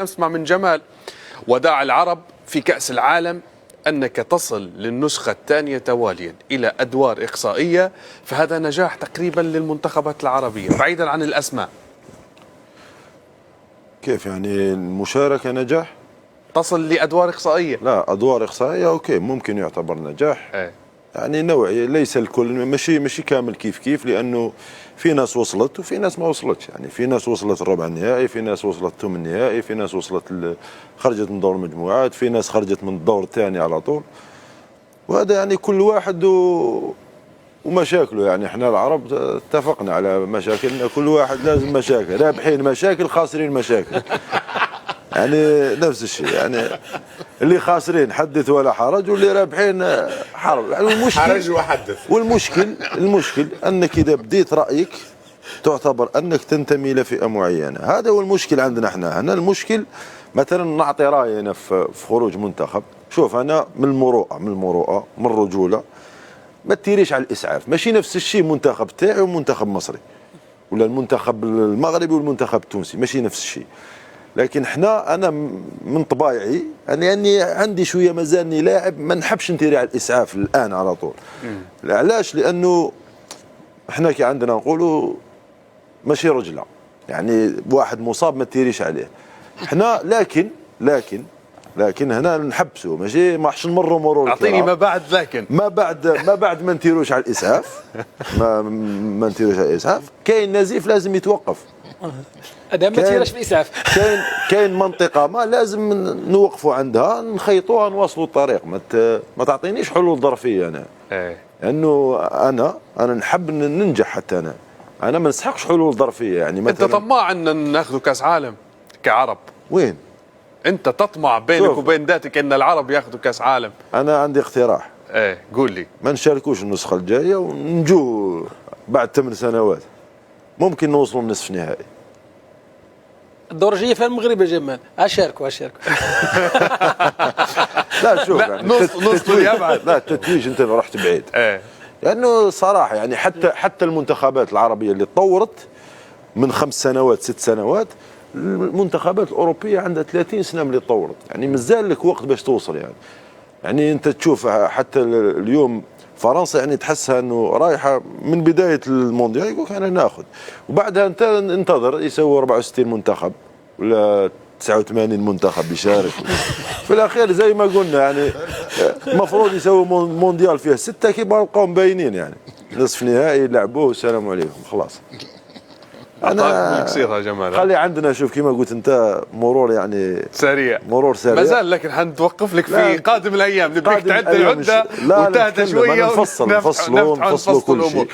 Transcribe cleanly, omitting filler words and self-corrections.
نسمع من جمال وداع العرب في كأس العالم أنك تصل للنسخة الثانية تواليا إلى أدوار إقصائية، فهذا نجاح تقريبا للمنتخبات العربية بعيدا عن الأسماء. كيف يعني المشاركة نجاح؟ تصل لأدوار إقصائية. لا، أدوار إقصائية أوكي ممكن يعتبر نجاح. يعني نوعي، ليس الكل، مش كامل كيف لأنه في ناس وصلت وفي ناس ما وصلتش. يعني في ناس وصلت الربع النهائي، في ناس وصلت الثمن النهائي، في ناس وصلت خرجت من دور المجموعات، في ناس خرجت من الدور الثاني على طول. وهذا يعني كل واحد ومشاكله. يعني احنا العرب اتفقنا على مشاكلنا، كل واحد لازم مشاكل، رابحين مشاكل خاسرين مشاكل. يعني نفس الشيء، يعني اللي خاسرين حدث ولا حرج، واللي رابحين حرج. يعني المشكل حرج وحدث. والمشكل انك اذا بديت رايك تعتبر انك تنتمي لفئه معينه. هذا هو المشكل عندنا احنا. هنا المشكل مثلا نعطي رايي انا في خروج منتخب. شوف، انا من المروءه من الرجوله ما تيريش على الاسعاف. ماشي نفس الشيء المنتخب تاعي ومنتخب مصري، ولا المنتخب المغربي والمنتخب التونسي، ماشي نفس الشيء. لكن انا من طبايعي يعني عندي شويه مازالني لاعب ما نحبش نتيري على الاسعاف الان على طول. علاش؟ لانه احنا كي عندنا نقولوا ماشي رجله، يعني واحد مصاب ما تيريش عليه. احنا لكن هنا نحبسوا، ماشي ما حش نمروا مرور. اعطيني ما بعد. لكن ما بعد ما نتيروش على الاسعاف. ما نتيروش على الاسعاف. كاين نزيف لازم يتوقف. ادام ما تيرش بالاسعاف. كاين منطقه ما لازم نوقفوا عندها، نخيطوها، نواصلوا الطريق. ما تعطينيش حلول ظرفيه انا. لانه انا نحب ننجح. حتى انا ما نسحقش حلول ظرفيه. يعني مثلا انت طماع ان ناخذ كاس عالم كعرب؟ وين انت تطمع بينك وبين ذاتك ان العرب ياخذوا كاس عالم؟ انا عندي اقتراح. قول لي. ما نشاركوش النسخه الجايه ونجو بعد 8 سنوات ممكن نوصلوا النصف نهائي. الدور الجاي في المغرب يا جمال. اشاركوا لا شوف، لا، يعني نص يبعد. لا، التتويج انت رحت بعيد. لانه صراحه يعني حتى المنتخبات العربيه اللي تطورت من 5 سنوات 6 سنوات، المنتخبات الاوروبيه عندها 30 سنه من اللي تطورت. يعني مازال لك وقت باش توصل. يعني انت تشوف حتى اليوم فرنسا يعني تحسها انه رايحه من بدايه المونديال، يقول لك انا ناخذ، وبعدها انت انتظر يسووا 64 منتخب ولا 89 منتخب يشارك. في الاخير زي ما قلنا، يعني المفروض يسووا مونديال فيه 6 كي بقاو باينين. يعني نصف نهائي لعبوه والسلام عليكم خلاص. انا قصيرها جمال. خلي عندنا، شوف كما قلت انت، مرور يعني سريع. مازال، لكن حنتوقف لك في قادم الايام. نبيك تعد العده وتهدى شويه نفصلوا كل شيء.